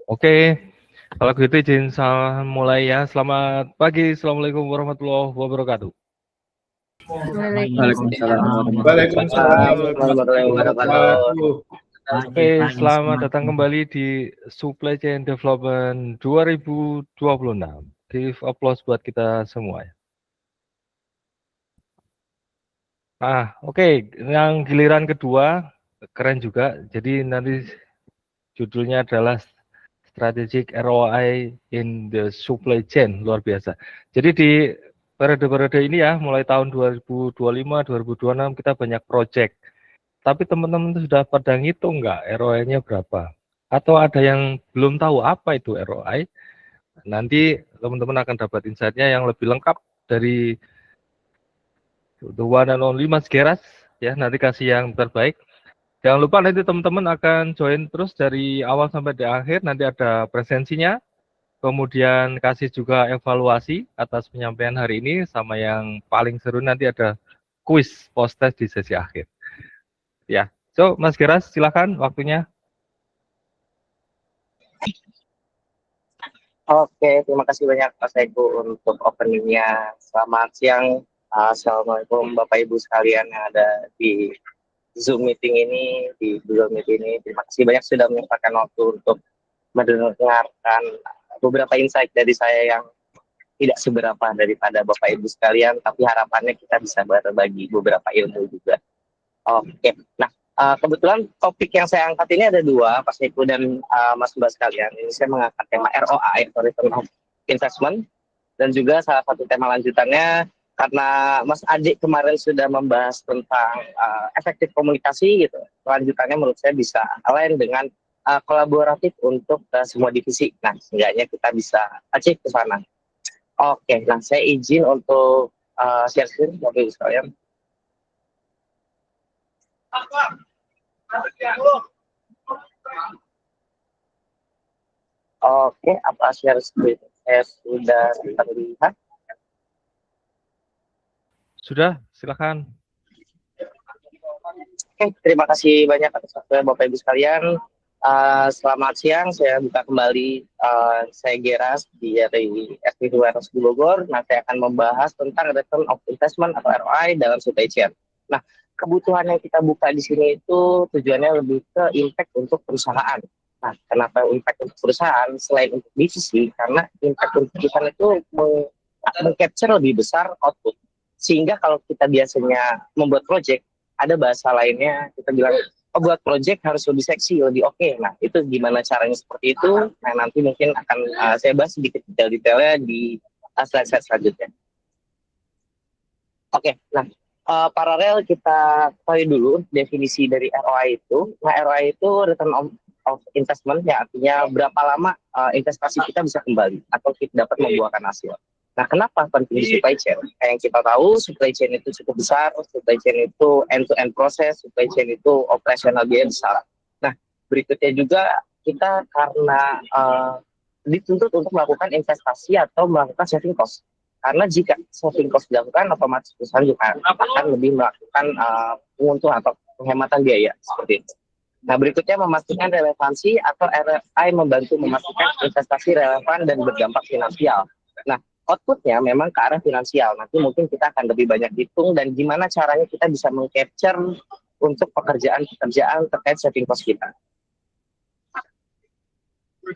Oke, kalau gitu izin saya mulai ya. Selamat pagi, Assalamualaikum warahmatullahi wabarakatuh. Waalaikumsalam warahmatullahi wabarakatuh. Oke, selamat datang kembali di Supply Chain Development 2026. Give applause buat kita semua ya. Oke, yang giliran kedua keren juga. Jadi nanti judulnya adalah Strategic ROI in the Supply Chain, luar biasa. Jadi di periode-periode ini ya, mulai tahun 2025, 2026 kita banyak project. Tapi teman-teman sudah pada ngitung nggak ROI-nya berapa? Atau ada yang belum tahu apa itu ROI? Nanti teman-teman akan dapat insight-nya yang lebih lengkap dari the one and only Mas Geras. Ya, nanti kasih yang terbaik. Jangan lupa nanti teman-teman akan join terus dari awal sampai di akhir. Nanti ada presensinya. Kemudian kasih juga evaluasi atas penyampaian hari ini, sama yang paling seru nanti ada kuis post-test di sesi akhir. Ya, so Mas Geras silakan waktunya. Oke, terima kasih banyak Mas Eko untuk openingnya. Selamat siang, Assalamualaikum Bapak Ibu sekalian yang ada di Zoom meeting ini, di Google Meet ini. Terima kasih banyak sudah menyempatkan waktu untuk mendengarkan beberapa insight dari saya yang tidak seberapa daripada Bapak Ibu sekalian, tapi harapannya kita bisa berbagi beberapa ilmu juga. Oke, nah kebetulan topik yang saya angkat ini ada dua, Pak Seku dan Mas Mbak sekalian. Ini saya mengangkat tema ROI, Return of Investment, dan juga salah satu tema lanjutannya karena Mas Adik kemarin sudah membahas tentang efektif komunikasi gitu. Lanjutannya menurut saya bisa align dengan kolaboratif untuk semua divisi. Nah, seenggaknya kita bisa achieve ke sana. Oke, nah saya izin untuk share screen, Bapak Ibu sekalian. Oke, apa share screen saya sudah terlihat? Sudah, silakan. Oke, terima kasih banyak atas waktunya Bapak Ibu sekalian. Selamat siang, saya buka kembali. Saya Geras dari SPV Warehouse di Bogor. Nah, saya akan membahas tentang return of investment atau ROI dalam supply chain. Nah, kebutuhan yang kita buka di sini itu tujuannya lebih ke impact untuk perusahaan. Nah, kenapa impact untuk perusahaan selain untuk divisi? Karena impact untuk perusahaan itu meng-capture lebih besar output. Sehingga kalau kita biasanya membuat project, ada bahasa lainnya kita bilang, oh buat project harus lebih seksi, lebih oke. Nah, itu gimana caranya seperti itu? Nah, nanti mungkin akan saya bahas sedikit detail-detailnya di slide-slide selanjutnya. Oke, nah paralel kita tahu dulu definisi dari ROI itu. Nah, ROI itu return of investment, ya artinya berapa lama investasi kita bisa kembali atau kita dapat membuahkan hasil. Nah, kenapa penting di supply chain? Kayak yang kita tahu, supply chain itu cukup besar, supply chain itu end-to-end proses, supply chain itu operasional biaya besar. Nah, berikutnya juga kita karena dituntut untuk melakukan investasi atau melakukan saving cost. Karena jika saving cost dilakukan, otomatis perusahaan juga akan lebih melakukan penguntungan atau penghematan biaya seperti itu. Nah, berikutnya memastikan relevansi atau ROI membantu memastikan investasi relevan dan berdampak finansial. Nah, outputnya memang ke arah finansial. Nanti mungkin kita akan lebih banyak hitung dan gimana caranya kita bisa meng-capture untuk pekerjaan-pekerjaan terkait saving cost kita.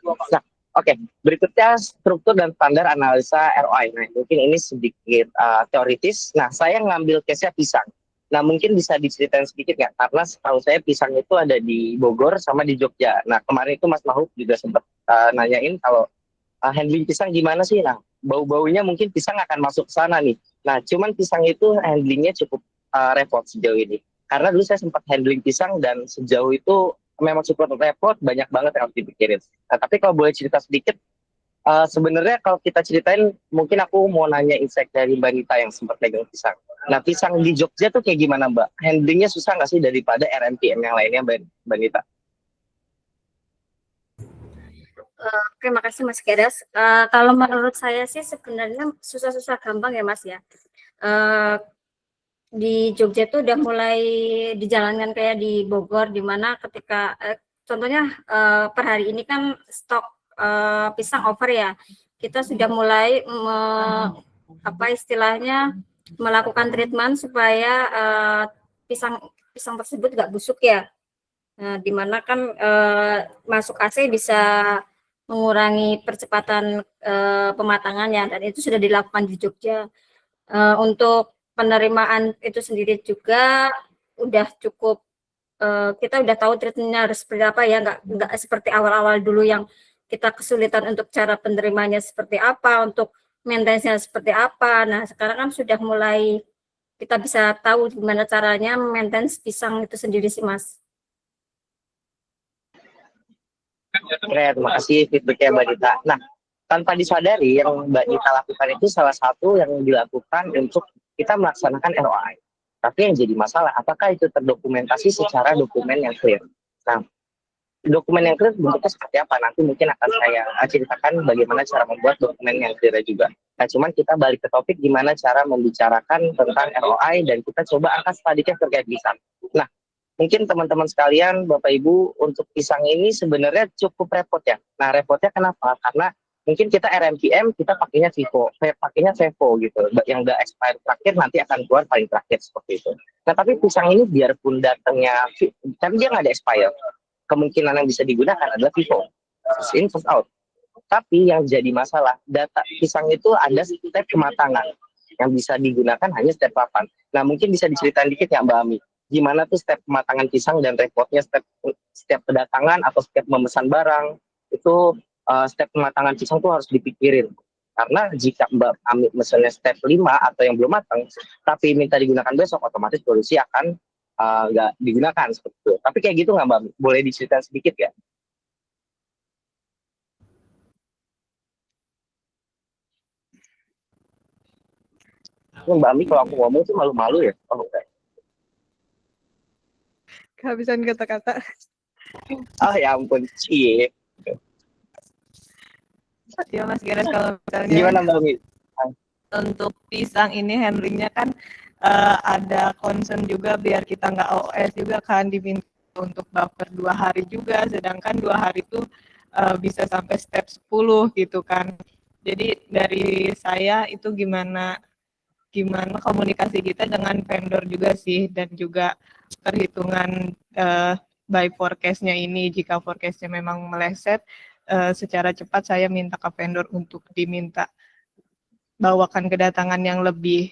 Nah, oke. Berikutnya struktur dan standar analisa ROI. Nah, mungkin ini sedikit teoritis. Nah, saya ngambil case-nya pisang. Nah, mungkin bisa diceritain sedikit nggak? Karena setahu saya pisang itu ada di Bogor sama di Jogja. Nah, kemarin itu Mas Mahub juga sempat nanyain kalau handling pisang gimana sih? Nah, bau-baunya mungkin pisang akan masuk ke sana nih. Nah, cuman pisang itu handlingnya cukup repot sejauh ini. Karena dulu saya sempat handling pisang dan sejauh itu memang cukup repot, banyak banget yang harus dipikirin. Nah, tapi kalau boleh cerita sedikit, sebenarnya kalau kita ceritain, mungkin aku mau nanya insight dari Mbak Nita yang sempat pegang pisang. Nah, pisang di Jogja tuh kayak gimana, Mbak? Handlingnya susah nggak sih daripada RMPM yang lainnya, Mbak Nita? Terima kasih Mas Geras. Kalau menurut saya sih sebenarnya susah-susah gampang ya Mas ya. Di Jogja tuh udah mulai dijalankan kayak di Bogor, di mana ketika contohnya per hari ini kan stok pisang over ya, kita sudah mulai istilahnya melakukan treatment supaya pisang tersebut nggak busuk ya. Nah, dimana kan masuk AC bisa mengurangi percepatan pematangannya, dan itu sudah dilakukan di Jogja. Untuk penerimaan itu sendiri juga udah cukup, kita udah tahu treatmentnya harus seperti apa ya, nggak seperti awal-awal dulu yang kita kesulitan untuk cara penerimanya seperti apa, untuk maintenance-nya seperti apa. Nah, sekarang kan sudah mulai kita bisa tahu gimana caranya maintenance pisang itu sendiri sih, Mas. Keren, terima kasih feedbacknya Mbak Dita. Nah, tanpa disadari yang Mbak Dita lakukan itu salah satu yang dilakukan untuk kita melaksanakan ROI. Tapi yang jadi masalah, apakah itu terdokumentasi secara dokumen yang clear? Nah, dokumen yang clear bentuknya seperti apa? Nanti mungkin akan saya ceritakan bagaimana cara membuat dokumen yang clear juga. Nah, cuman kita balik ke topik gimana cara membicarakan tentang ROI, dan kita coba angkat stadiknya terkait pisang. Nah, mungkin teman-teman sekalian, Bapak Ibu, untuk pisang ini sebenarnya cukup repot ya. Nah, repotnya kenapa? Karena mungkin kita RMPM, kita pakainya Vevo gitu. Yang udah expired terakhir nanti akan keluar paling terakhir seperti itu. Nah, tapi pisang ini biarpun datangnya, tapi dia nggak ada expired. Kemungkinan yang bisa digunakan adalah Vivo. First in, first out. Tapi yang jadi masalah, data pisang itu ada step kematangan. Yang bisa digunakan hanya step 8. Nah, mungkin bisa diceritain dikit ya Mbak Ami. Gimana tuh step kematangan pisang dan repotnya step kedatangan atau step memesan barang. Itu step kematangan pisang tuh harus dipikirin. Karena jika Mbak Ami misalnya step 5 atau yang belum matang, tapi minta digunakan besok, otomatis produksi akan nggak digunakan seperti itu. Tapi kayak gitu nggak Mbak? Boleh diceritain sedikit ya? Mbak Ami kalau aku ngomong tuh malu-malu ya? Oh, okay. Kehabisan kata-kata. Oh ya ampun, cie. Ya Mas Geras, kalau misalnya Gimana Mbak Ami? untuk pisang ini handlingnya kan ada concern juga biar kita nggak OS juga kan, diminta untuk buffer 2 hari juga, sedangkan 2 hari itu bisa sampai step 10 gitu kan. Jadi dari saya itu gimana komunikasi kita dengan vendor juga sih, dan juga perhitungan by forecast-nya ini. Jika forecast-nya memang meleset, secara cepat saya minta ke vendor untuk diminta bawakan kedatangan yang lebih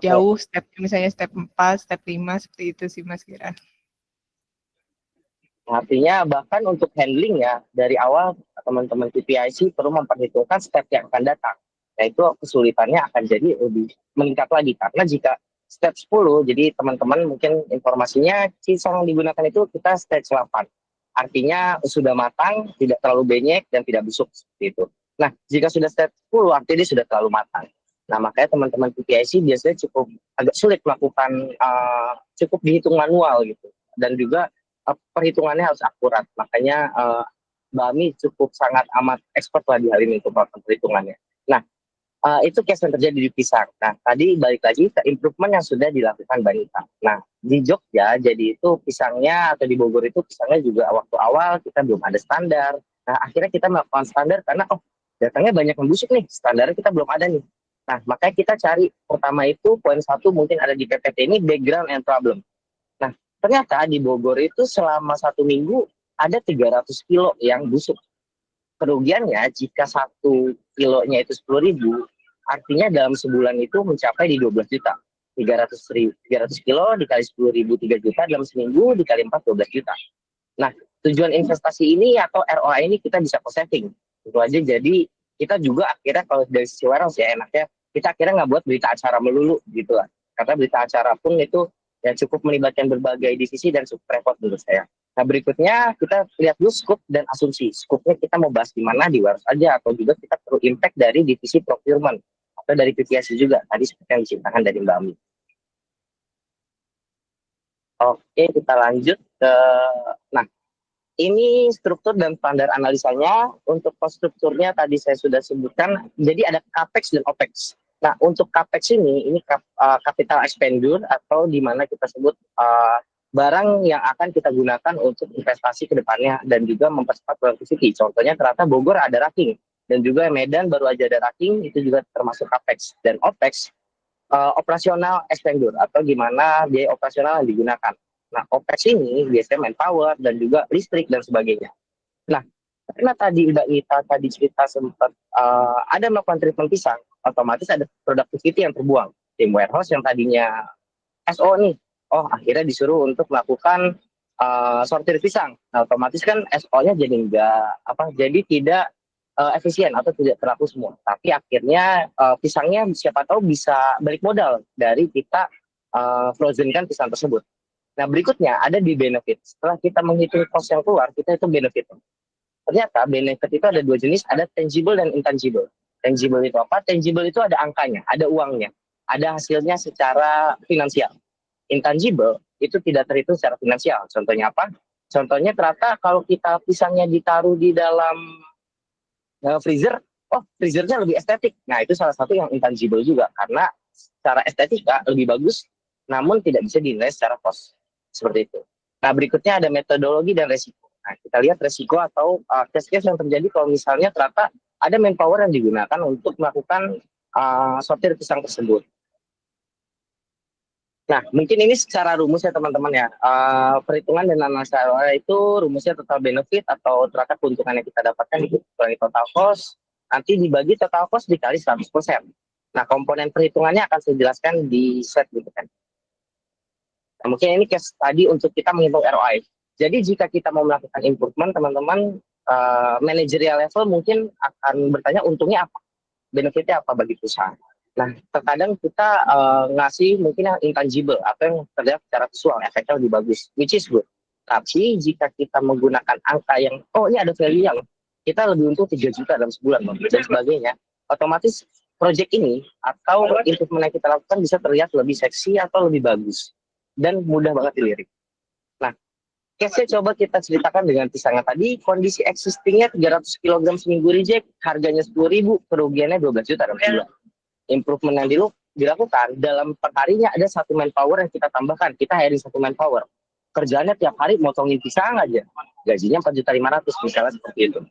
jauh, misalnya step 4, step 5, seperti itu sih Mas Kira. Artinya bahkan untuk handling ya, dari awal teman-teman PPIC perlu memperhitungkan step yang akan datang. Nah itu kesulitannya akan jadi lebih meningkat lagi. Karena jika step 10, jadi teman-teman mungkin informasinya pisang yang digunakan itu kita stage 8. Artinya sudah matang, tidak terlalu benyek, dan tidak busuk seperti itu. Nah, jika sudah step 10, artinya dia sudah terlalu matang. Nah, makanya teman-teman PPIC biasanya cukup agak sulit melakukan, cukup dihitung manual gitu. Dan juga perhitungannya harus akurat. Makanya Mbak Ami cukup sangat amat expert lah di hal ini untuk melakukan perhitungannya. Nah, itu case yang terjadi di pisang. Nah, tadi balik lagi ke improvement yang sudah dilakukan Mbak Nita. Nah, di Jogja, jadi itu pisangnya atau di Bogor itu pisangnya juga waktu awal kita belum ada standar. Nah, akhirnya kita melakukan standar karena datangnya banyak yang busuk nih, standarnya kita belum ada nih. Nah, makanya kita cari pertama itu poin 1 mungkin ada di PPT ini, background and problem. Nah, ternyata di Bogor itu selama 1 minggu ada 300 kilo yang busuk. Kerugiannya jika 1 kilonya itu 10.000, artinya dalam sebulan itu mencapai di 12 juta. 300 kilo dikali 10.000, 3 juta, dalam seminggu dikali 4, 12 juta. Nah, tujuan investasi ini atau ROI ini kita bisa cost saving. Itu aja, jadi kita juga akhirnya kalau dari sisi warehouse ya enaknya, kita akhirnya nggak buat berita acara melulu gitu lah. Karena berita acara pun itu ya cukup melibatkan berbagai divisi dan cukup repot menurut saya. Nah, berikutnya kita lihat dulu scope dan asumsi. Scope-nya kita mau bahas di mana, di warehouse aja, atau juga kita perlu impact dari divisi procurement atau dari PPIC juga. Tadi seperti yang diceritakan dari Mbak Ami. Oke, kita lanjut ke, nah, ini struktur dan standar analisanya. Untuk cost strukturnya tadi saya sudah sebutkan, jadi ada CAPEX dan OPEX. Nah, untuk CAPEX ini capital expenditure atau di mana kita sebut barang yang akan kita gunakan untuk investasi ke depannya dan juga mempercepat productivity. Contohnya ternyata Bogor ada racking dan juga Medan baru aja ada racking, itu juga termasuk capex. Dan opex operasional expenditure atau gimana biaya operasional yang digunakan. Nah, opex ini biasanya manpower dan juga listrik dan sebagainya. Nah, karena tadi Mbak Ita tadi cerita sempat ada melakukan treatment pisang, otomatis ada productivity yang terbuang. Tim warehouse yang tadinya SO nih, oh akhirnya disuruh untuk melakukan sortir pisang. Nah, otomatis kan SO-nya jadi jadi tidak efisien atau tidak terlaku semua. Tapi akhirnya pisangnya siapa tahu bisa balik modal dari kita frozenkan pisang tersebut. Nah, berikutnya ada di benefit. Setelah kita menghitung cost yang keluar, kita hitung benefit. Ternyata benefit itu ada dua jenis, ada tangible dan intangible. Tangible itu apa? Tangible itu ada angkanya, ada uangnya, ada hasilnya secara finansial. Intangible itu tidak terhitung secara finansial. Contohnya apa? Contohnya ternyata kalau kita pisangnya ditaruh di dalam freezer, oh freezernya lebih estetik. Nah, itu salah satu yang intangible juga, karena secara estetika lebih bagus, namun tidak bisa dinilai secara cost. Seperti itu. Nah, berikutnya ada metodologi dan resiko. Nah, kita lihat resiko atau case-case yang terjadi kalau misalnya ternyata ada manpower yang digunakan untuk melakukan sortir pisang tersebut. Nah, mungkin ini secara rumus ya teman-teman ya. Perhitungan dan analisa ROI itu rumusnya total benefit atau ternyata keuntungan yang kita dapatkan dikurangi total cost, nanti dibagi total cost dikali 100%. Nah, komponen perhitungannya akan saya jelaskan di slide berikutnya. Nah, mungkin ini case tadi untuk kita menghitung ROI. Jadi jika kita mau melakukan improvement, teman-teman managerial level mungkin akan bertanya untungnya apa, benefitnya apa bagi perusahaan. Nah, terkadang kita ngasih mungkin yang intangible atau yang terlihat secara visual, efeknya lebih bagus, which is good. Tapi jika kita menggunakan angka yang, oh ini ada value yang kita lebih untung 3 juta dalam sebulan, dan sebagainya, otomatis project ini atau improvement yang kita lakukan bisa terlihat lebih seksi atau lebih bagus, dan mudah banget dilirik. Nah, case-nya coba kita ceritakan dengan pisangnya tadi, kondisi existingnya 300 kg seminggu reject, harganya 10.000, kerugiannya 12 juta dalam sebulan. Improvement yang dilakukan dalam perharinya ada satu manpower yang kita tambahkan, kita hiring satu manpower, kerjaannya tiap hari motongin pisang aja, gajinya 4.500.000 misalnya seperti itu.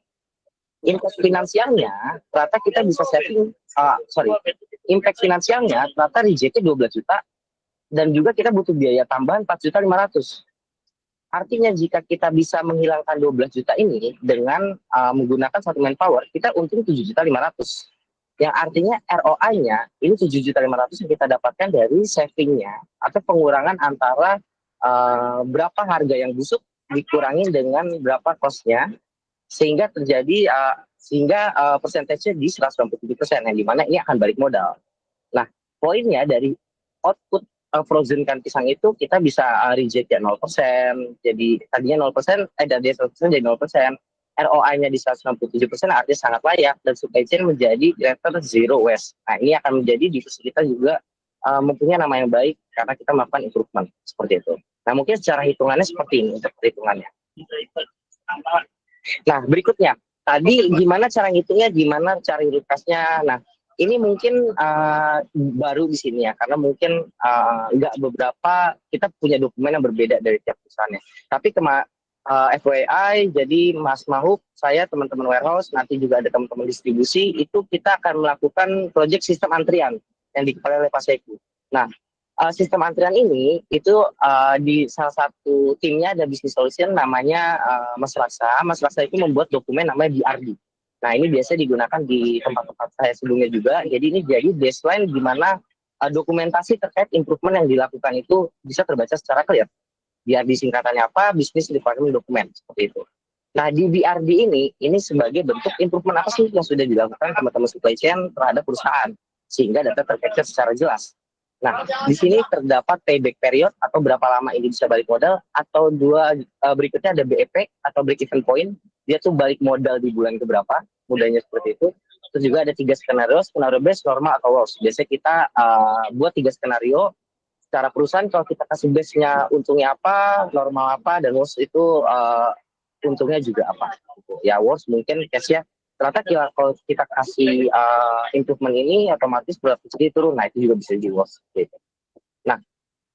Impact finansialnya ternyata kita bisa saving, impact finansialnya ternyata rejectnya 12 juta dan juga kita butuh biaya tambahan 4.500.000. Artinya jika kita bisa menghilangkan 12 juta ini dengan menggunakan satu manpower, kita untung 7.500.000. Yang artinya ROI-nya ini 7.500.000 yang kita dapatkan dari saving-nya atau pengurangan antara berapa harga yang busuk dikurangin dengan berapa cost-nya, sehingga terjadi persentasenya di 167%, yang dimana ini akan balik modal. Nah, poinnya dari output frozenkan pisang itu kita bisa reject ya 0%, jadi tadinya 0%, dari 100% jadi 0%. ROI-nya di 167% artinya sangat layak dan supply chain menjadi greater zero waste. Nah, ini akan menjadi divisi kita juga mempunyai nama yang baik karena kita melakukan improvement seperti itu. Nah, mungkin secara hitungannya seperti ini untuk perhitungannya. Nah, berikutnya tadi gimana cara ngitungnya, gimana cara ilustrasinya. Nah, ini mungkin baru di sini ya, karena mungkin nggak beberapa kita punya dokumen yang berbeda dari tiap perusahaannya. Tapi FYI, jadi Mas Mahuk, saya, teman-teman warehouse, nanti juga ada teman-teman distribusi, itu kita akan melakukan proyek sistem antrian yang dikepalai oleh Pak Seku. Nah, sistem antrian ini itu di salah satu timnya ada business solution namanya Mas Laksa. Mas Laksa itu membuat dokumen namanya BRD. Nah, ini biasa digunakan di tempat-tempat saya sebelumnya juga. Jadi ini jadi baseline di mana dokumentasi terkait improvement yang dilakukan itu bisa terbaca secara clear. BRD singkatannya apa? Business Requirement Document, seperti itu. Nah, di BRD ini sebagai bentuk improvement apa sih yang sudah dilakukan teman-teman supply chain terhadap perusahaan, sehingga data tercapture secara jelas. Nah, di sini terdapat payback period atau berapa lama ini bisa balik modal, atau berikutnya ada BEP atau break even point, dia tuh balik modal di bulan keberapa, mudahnya seperti itu. Terus juga ada 3 skenario base, normal, atau worst. Biasanya kita buat 3 skenario. Secara perusahaan kalau kita kasih base-nya untungnya apa, normal apa, dan worst itu untungnya juga apa. Ya worst mungkin case-nya ternyata kalau kita kasih improvement ini otomatis productivity turun, nah itu juga bisa di worst. Gitu. Nah,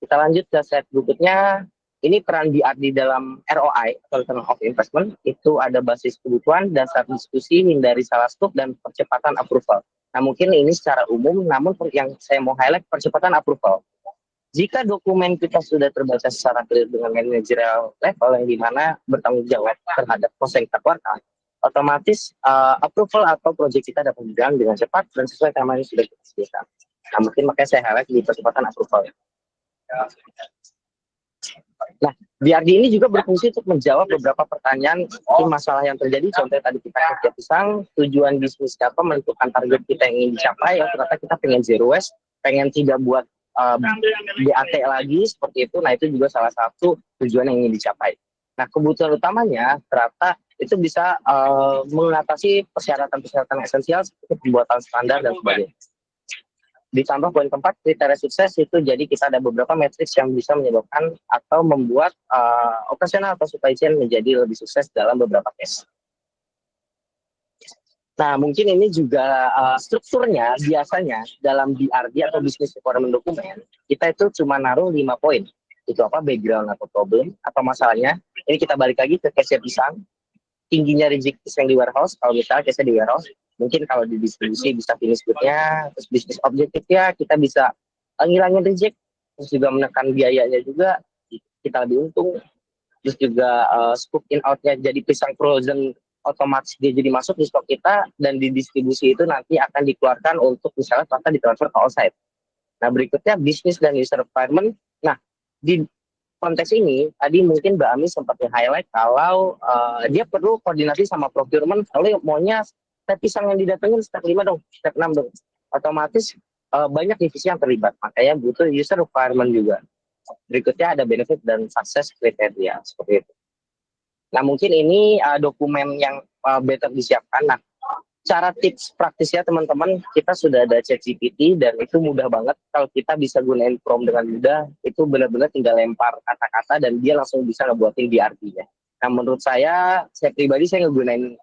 kita lanjut ke slide berikutnya. ini peran BR di dalam ROI atau Return of Investment itu ada basis kebutuhan, dasar diskusi, hindari salah scope, dan percepatan approval. Nah, mungkin ini secara umum, namun yang saya mau highlight percepatan approval. Jika dokumen kita sudah terbaca secara clear dengan managerial level yang dimana bertanggung jawab terhadap proses yang kita keluarkan, otomatis approval atau proyek kita dapat berjalan dengan cepat dan sesuai timeline yang sudah kita sediakan. Nah, mungkin makanya saya highlight di percepatan approval. Nah, BRD ini juga berfungsi untuk menjawab beberapa pertanyaan masalah yang terjadi. Contohnya tadi kita kerja pisang, tujuan bisnis apa, menentukan target kita yang ingin dicapai. Ya, ternyata kita pengen zero waste, pengen tidak buat BAT lagi seperti itu. Nah, itu juga salah satu tujuan yang ingin dicapai. Nah, kebutuhan utamanya ternyata itu bisa mengatasi persyaratan-persyaratan esensial seperti pembuatan standar dan sebagainya. Ditambah poin keempat, kriteria sukses itu jadi kita ada beberapa matriks yang bisa menyebabkan atau membuat operasional atau supply chain menjadi lebih sukses dalam beberapa case. Nah, mungkin ini juga strukturnya biasanya dalam BRD atau Business Requirement Document, kita itu cuma naruh 5 poin. Itu apa? Background atau problem atau masalahnya. Ini kita balik lagi ke case pisang. Tingginya reject yang di warehouse, kalau misalnya case di warehouse, mungkin kalau di distribusi bisa finish good-nya, terus bisnis objektifnya kita bisa ngilangin reject, terus juga menekan biayanya juga, kita lebih untung. Terus juga scoop in out-nya jadi pisang frozen, otomatis dia jadi masuk di stok kita, dan di distribusi itu nanti akan dikeluarkan untuk misalnya ternyata ditransfer ke outside. Nah, berikutnya bisnis dan user requirement. Nah, di konteks ini tadi mungkin Mbak Ami sempat highlight kalau dia perlu koordinasi sama procurement, kalau maunya step pisang yang didatengin step 5 dong, step 6 dong. Otomatis banyak divisi yang terlibat, makanya butuh user requirement juga. Berikutnya ada benefit dan success kriteria seperti itu. Nah, mungkin ini dokumen yang better disiapkan. Nah, cara tips praktisnya teman-teman, kita sudah ada ChatGPT dan itu mudah banget. Kalau kita bisa gunain prompt dengan mudah, itu benar-benar tinggal lempar kata-kata dan dia langsung bisa ngebuatin BRD-nya. Nah, menurut saya pribadi saya ngegunain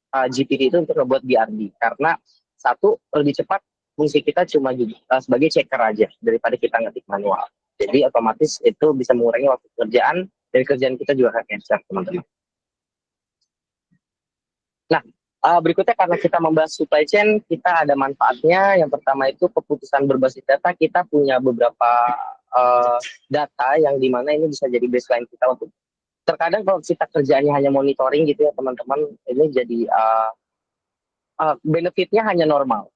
GPT itu untuk ngebuat BRD karena satu, lebih cepat, fungsi kita cuma sebagai checker aja daripada kita ngetik manual. Jadi otomatis itu bisa mengurangi waktu kerjaan dan kerjaan kita juga akan capture, teman-teman. Nah, berikutnya karena kita membahas supply chain, kita ada manfaatnya. Yang pertama itu keputusan berbasis data. Kita punya beberapa data yang dimana ini bisa jadi baseline kita untuk terkadang kalau kita kerjaannya hanya monitoring gitu ya teman-teman, ini jadi benefitnya hanya normal.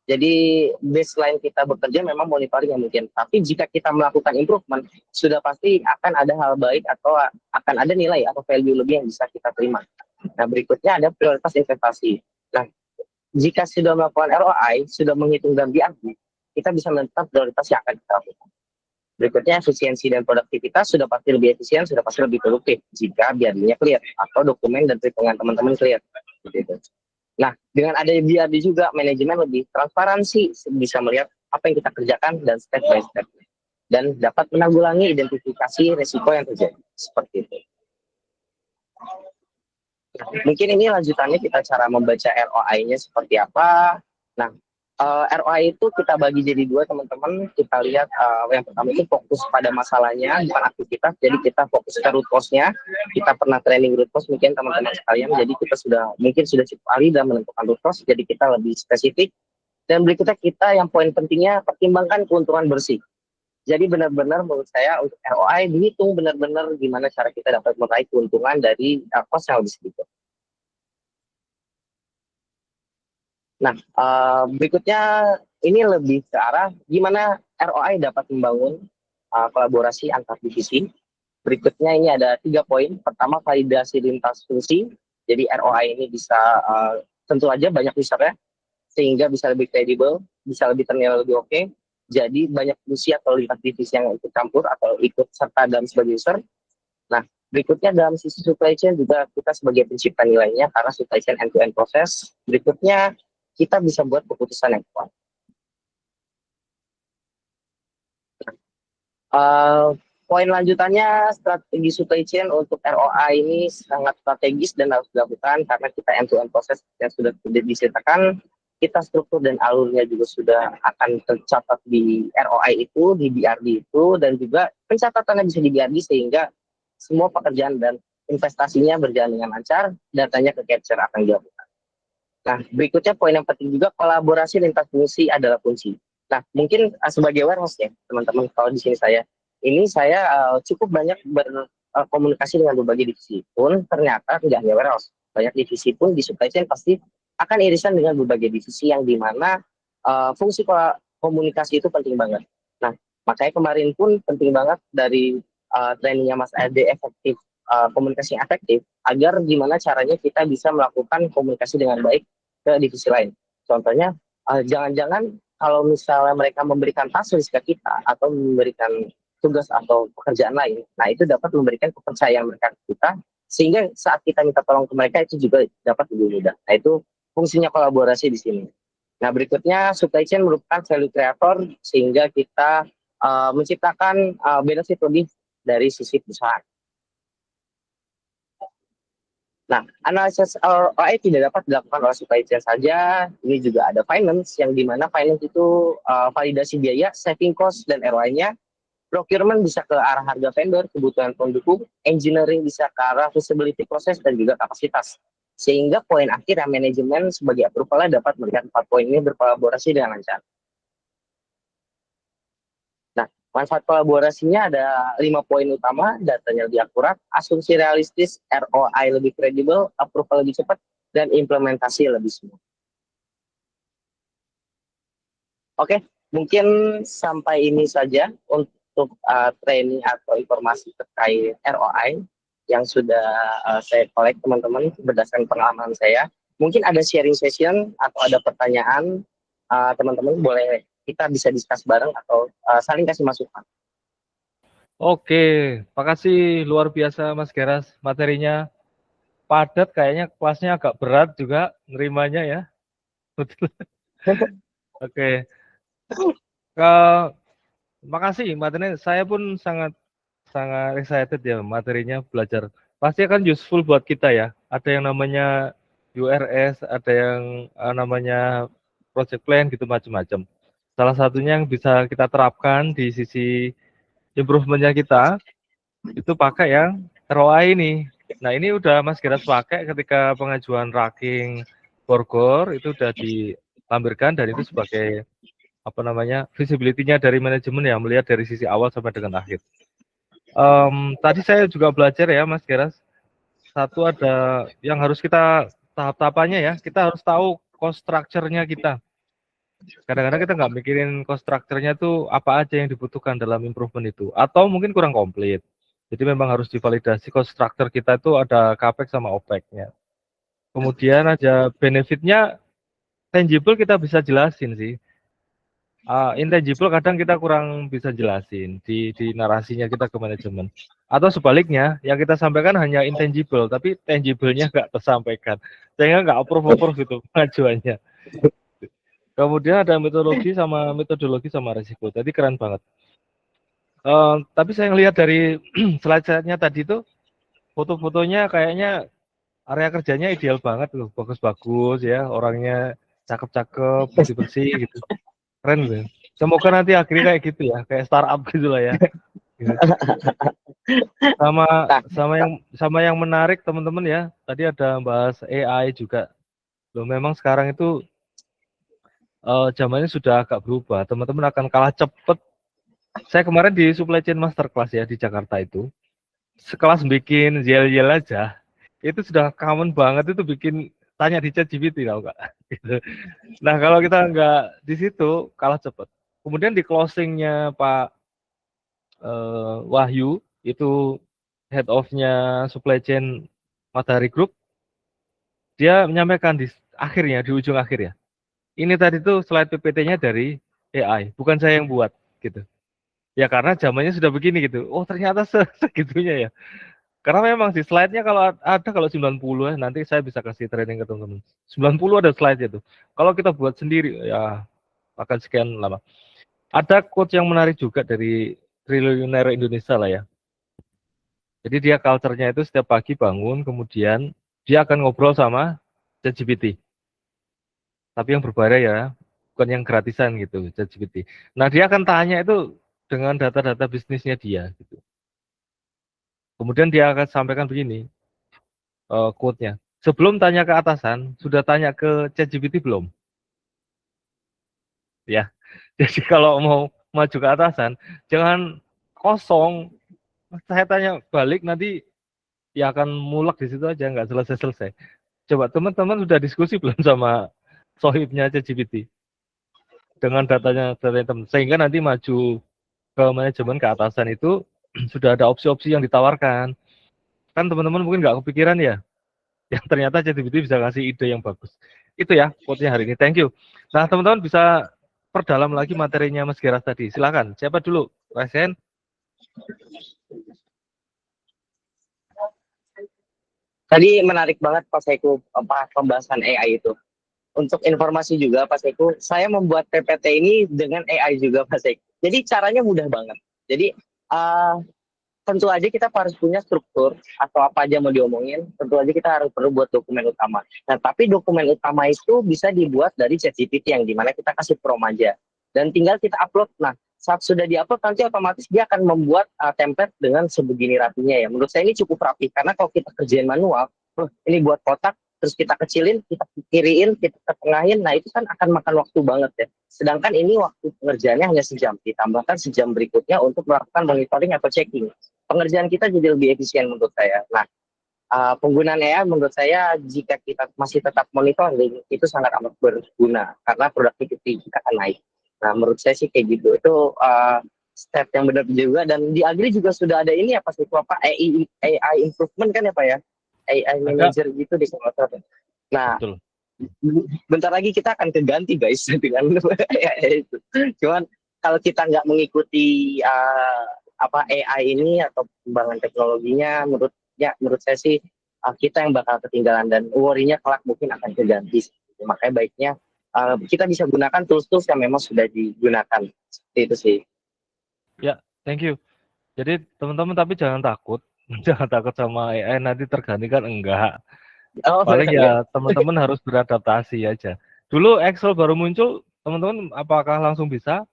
Jadi baseline kita bekerja memang monitoring yang mungkin. Tapi jika kita melakukan improvement, sudah pasti akan ada hal baik atau akan ada nilai atau value lebih yang bisa kita terima. Nah, berikutnya ada prioritas investasi. Nah, jika sudah melakukan ROI, sudah menghitung dan BRD, kita bisa menentukan prioritas yang akan kita lakukan. Berikutnya efisiensi dan produktivitas, sudah pasti lebih efisien, sudah pasti lebih produktif jika BRD-nya clear atau dokumen dan perhitungan teman-teman clear. Gitu. Nah, dengan adanya BRD juga, manajemen lebih transparansi, bisa melihat apa yang kita kerjakan dan step by step. Dan dapat menanggulangi identifikasi risiko yang terjadi. Seperti itu. Nah, mungkin ini lanjutannya kita cara membaca ROI-nya seperti apa. Nah, ROI itu kita bagi jadi dua, teman-teman. Kita lihat yang pertama itu fokus pada masalahnya, bukan aktivitas. Jadi kita fokus ke root cause-nya. Kita pernah training root cause mungkin teman-teman sekalian. Jadi kita mungkin sudah cukup ahli dalam menentukan root cause. Jadi kita lebih spesifik. Dan berikutnya kita yang poin pentingnya pertimbangkan keuntungan bersih. Jadi benar-benar menurut saya untuk ROI dihitung benar-benar gimana cara kita dapat meraih keuntungan dari cost yang lebih sedikit. Nah, berikutnya ini lebih ke arah gimana ROI dapat membangun kolaborasi antar divisi. Berikutnya ini ada 3 poin. Pertama, validasi lintas fungsi. Jadi ROI ini bisa tentu aja banyak usernya, sehingga bisa lebih kredibel, bisa lebih ternilai lebih oke. Jadi banyak fungsi atau lintas divisi yang ikut campur atau ikut serta dalam sebagai user. Nah, berikutnya dalam sisi supply chain juga kita sebagai pencipta nilainya karena supply chain end-to-end proses. Berikutnya kita bisa buat keputusan yang kuat. Poin lanjutannya, strategi supply chain untuk ROI ini sangat strategis dan harus dilakukan karena kita end-to-end proses yang sudah diceritakan. kita struktur dan alurnya juga sudah akan tercatat di ROI itu, di BRD itu, dan juga pencatatannya bisa di BRD sehingga semua pekerjaan dan investasinya berjalan dengan lancar, datanya ke capture akan dilakukan. Nah, berikutnya poin yang penting juga, kolaborasi lintas fungsi adalah kunci. Nah, mungkin sebagai warehouse ya, teman-teman, kalau di sini saya cukup banyak berkomunikasi dengan berbagai divisi, pun ternyata tidak hanya warehouse, banyak divisi pun di supply chain pasti akan irisan dengan berbagai divisi yang dimana fungsi komunikasi itu penting banget. Nah, makanya kemarin pun penting banget dari trainingnya Mas Ade efektif, komunikasi yang efektif, agar gimana caranya kita bisa melakukan komunikasi dengan baik ke divisi lain. Contohnya, jangan-jangan kalau misalnya mereka memberikan task ke kita atau memberikan tugas atau pekerjaan lain, nah itu dapat memberikan kepercayaan mereka ke kita, sehingga saat kita minta tolong ke mereka itu juga dapat lebih mudah. Nah itu fungsinya kolaborasi di sini. Nah berikutnya, supply chain merupakan value creator sehingga kita menciptakan benefit lebih dari sisi perusahaan. Nah, analisis ROI tidak dapat dilakukan oleh supply chain saja. Ini juga ada finance, yang dimana finance itu validasi biaya, saving cost, dan ROI-nya. Procurement bisa ke arah harga vendor, kebutuhan pendukung, engineering bisa ke arah feasibility proses, dan juga kapasitas. Sehingga poin akhir yang manajemen sebagai approval dapat melihat 4 poin ini berkolaborasi dengan lancar. Nah, manfaat kolaborasinya ada 5 poin utama: datanya lebih akurat, asumsi realistis, ROI lebih kredibel, approval lebih cepat, dan implementasi lebih smooth. Oke, mungkin sampai ini saja untuk training atau informasi terkait ROI yang sudah saya kolek teman-teman berdasarkan pengalaman saya. Mungkin ada sharing session atau ada pertanyaan, teman-teman boleh kita bisa discuss bareng atau saling kasih masukan. Oke, makasih luar biasa Mas Geras, materinya padat, kayaknya kelasnya agak berat juga nerimanya ya. Betul. Oke. Makasih materinya, saya pun sangat excited ya materinya, belajar. Pasti akan useful buat kita ya. Ada yang namanya URS, ada yang namanya project plan gitu, macam-macam. Salah satunya yang bisa kita terapkan di sisi improvementnya kita itu pakai yang ROI ini. Nah ini udah Mas Geras pakai ketika pengajuan ranking Borgor, itu udah dilampirkan, dan itu sebagai apa namanya visibility-nya dari manajemen ya, melihat dari sisi awal sampai dengan akhir. Tadi saya juga belajar ya Mas Geras, satu ada yang harus kita tahap-tahapannya ya, kita harus tahu cost structure-nya kita. Kadang-kadang kita nggak mikirin cost structure-nya tuh apa aja yang dibutuhkan dalam improvement itu, atau mungkin kurang komplit. Jadi memang harus divalidasi cost structure kita itu ada capex sama opex-nya. Kemudian ada benefit-nya, tangible kita bisa jelasin sih. Intangible kadang kita kurang bisa jelasin di narasinya kita ke manajemen. Atau sebaliknya, yang kita sampaikan hanya intangible, tapi tangible-nya nggak tersampaikan. Sehingga nggak approve gitu pengajuannya. Kemudian ada metodologi sama risiko. Jadi keren banget. Tapi saya ngelihat dari slide-nya tadi tuh, foto-fotonya kayaknya area kerjanya ideal banget loh, bagus-bagus ya, orangnya cakep-cakep, bersih-bersih gitu. Keren loh. Semoga nanti akhirnya kayak gitu ya, kayak startup gitu lah ya. Gitu. Sama yang menarik teman-teman ya, tadi ada bahas AI juga. Loh memang sekarang itu zamannya sudah agak berubah, teman-teman akan kalah cepet. Saya kemarin di supply chain masterclass ya di Jakarta itu, sekelas bikin yel-yel aja, itu sudah common banget, itu bikin tanya di ChatGPT tau nggak? Gitu. Nah kalau kita nggak di situ kalah cepet. Kemudian di closingnya Pak Wahyu, itu head of-nya supply chain Matahari Group, dia menyampaikan di akhirnya, di ujung akhir ya, ini tadi tuh slide PPT-nya dari AI, bukan saya yang buat gitu. Ya karena zamannya sudah begini gitu. Oh ternyata segitunya ya. Karena memang di slide-nya kalau ada, kalau 90 ya, nanti saya bisa kasih training ke teman-teman. 90 ada slide-nya tuh. Kalau kita buat sendiri ya akan sekian lama. Ada quote yang menarik juga dari triliuner Indonesia lah ya. Jadi dia culture-nya itu setiap pagi bangun, kemudian dia akan ngobrol sama ChatGPT. tapi yang berbayar ya, bukan yang gratisan gitu, ChatGPT. Nah, dia akan tanya itu dengan data-data bisnisnya dia gitu. Kemudian dia akan sampaikan begini, quote-nya. Sebelum tanya ke atasan, sudah tanya ke ChatGPT belum? Ya. Jadi kalau mau maju ke atasan, jangan kosong. Saya tanya balik nanti ya akan mulek di situ aja, nggak selesai-selesai. Coba teman-teman sudah diskusi belum sama sohibnya ChatGPT dengan datanya teman, sehingga nanti maju ke manajemen ke atasan itu sudah ada opsi-opsi yang ditawarkan. Kan teman-teman mungkin nggak kepikiran ya, yang ternyata ChatGPT bisa kasih ide yang bagus. Itu ya quote-nya hari ini. Thank you. Nah, teman-teman bisa perdalam lagi materinya Mas Geras tadi. Silakan. Siapa dulu? Resen? Tadi menarik banget Pak Saiku pembahasan AI itu. Untuk informasi juga Pak Saiku, saya membuat PPT ini dengan AI juga Pak Saiku. Jadi caranya mudah banget. Jadi tentu aja kita harus punya struktur atau apa aja mau diomongin, tentu aja kita harus perlu buat dokumen utama. Nah, tapi dokumen utama itu bisa dibuat dari ChatGPT yang dimana kita kasih prompt aja. Dan tinggal kita upload. Nah, saat sudah diupload nanti otomatis dia akan membuat template dengan sebegini rapinya ya. Menurut saya ini cukup rapi, karena kalau kita kerjain manual, ini buat kotak, terus kita kecilin, kita kiriin, kita tengahin, nah itu kan akan makan waktu banget ya. Sedangkan ini waktu pengerjaannya hanya sejam, ditambahkan sejam berikutnya untuk melakukan monitoring atau checking. Pengerjaan kita jadi lebih efisien menurut saya. Nah, penggunaan AI menurut saya jika kita masih tetap monitoring itu sangat amat berguna karena produktivitas kita akan naik. Nah, menurut saya sih kayak gitu. Itu step yang benar juga, dan di Agri juga sudah ada ini ya Pak Siko, apa AI improvement kan ya Pak ya? AI manager gitu di salah satu. Nah, betul. Bentar lagi kita akan keganti guys dengan AI itu. Cuman kalau kita nggak mengikuti AI ini atau perkembangan teknologinya, menurut saya sih kita yang bakal ketinggalan, dan worry-nya kelak mungkin akan keganti. Makanya baiknya kita bisa gunakan tools-tools yang memang sudah digunakan. Seperti itu sih. Ya, thank you. Jadi teman-teman tapi jangan takut. Jangan takut sama AI nanti tergantikan, enggak. Paling ya teman-teman harus beradaptasi aja. Dulu Excel baru muncul, teman-teman apakah langsung bisa?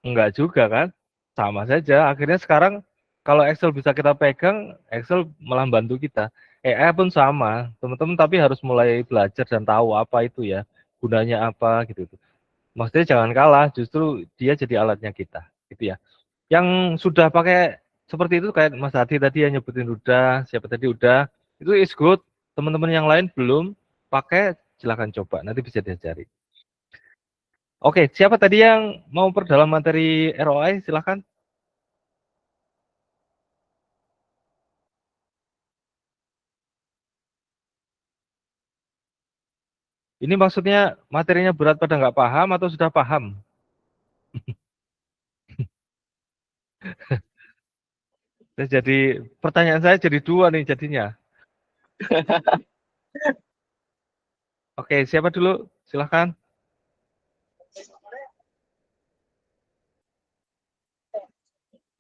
Enggak juga kan? Sama saja. Akhirnya sekarang kalau Excel bisa kita pegang, Excel malah bantu kita. AI pun sama, teman-teman, tapi harus mulai belajar dan tahu apa itu ya, gunanya apa gitu. Maksudnya jangan kalah, justru dia jadi alatnya kita, gitu ya. Yang sudah pakai seperti itu kayak Mas Hadi tadi yang nyebutin udah, siapa tadi udah, itu is good. Teman-teman yang lain belum pakai, silahkan coba, nanti bisa diajari. Oke, siapa tadi yang mau perdalam materi ROI, silahkan. Ini maksudnya materinya berat pada nggak paham atau sudah paham? Jadi pertanyaan saya jadi dua nih jadinya. Oke, siapa dulu? Silahkan.